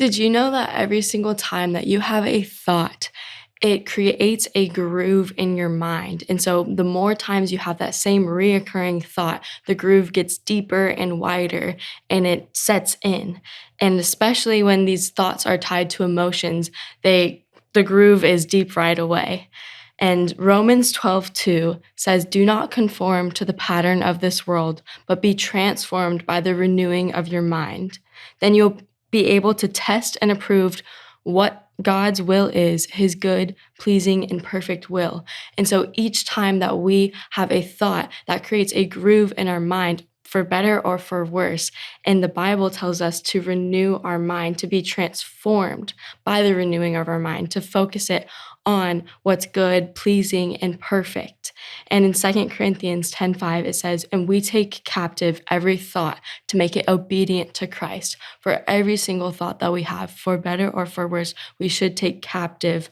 Did you know that every single time that you have a thought, it creates a groove in your mind? And so the more times you have that same reoccurring thought, the groove gets deeper and wider and it sets in. And especially when these thoughts are tied to emotions, the groove is deep right away. And Romans 12:2 says, "Do not conform to the pattern of this world, but be transformed by the renewing of your mind. Then you'll be able to test and approve what God's will is, his good, pleasing, and perfect will." And so each time that we have a thought, that creates a groove in our mind, for better or for worse. And the Bible tells us to renew our mind, to be transformed by the renewing of our mind, to focus it on what's good, pleasing, and perfect. And in 2 Corinthians 10:5, it says, "And we take captive every thought to make it obedient to Christ." For every single thought that we have, for better or for worse, we should take captive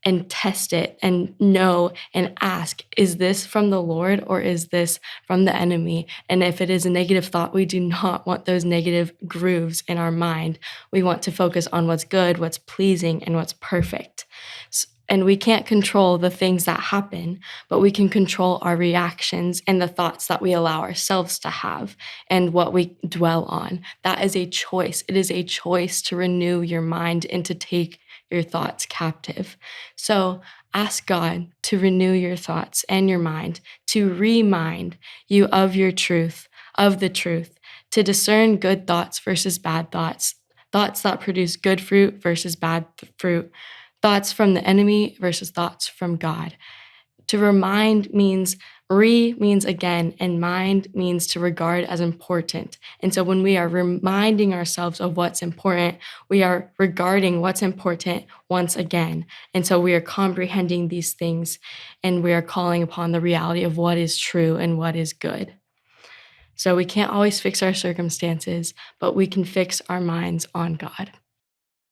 and test it and know and ask, is this from the Lord or is this from the enemy? And if it is a negative thought, we do not want those negative grooves in our mind. We want to focus on what's good, what's pleasing, and what's perfect. And we can't control the things that happen, but we can control our reactions and the thoughts that we allow ourselves to have and what we dwell on. That is a choice. It is a choice to renew your mind and to take your thoughts captive. So ask God to renew your thoughts and your mind, to remind you of your truth, of the truth, to discern good thoughts versus bad thoughts, thoughts that produce good fruit versus bad fruit, thoughts from the enemy versus thoughts from God. To remind means means again, and mind means to regard as important. And so when we are reminding ourselves of what's important, we are regarding what's important once again. And so we are comprehending these things and we are calling upon the reality of what is true and what is good. So we can't always fix our circumstances, but we can fix our minds on God.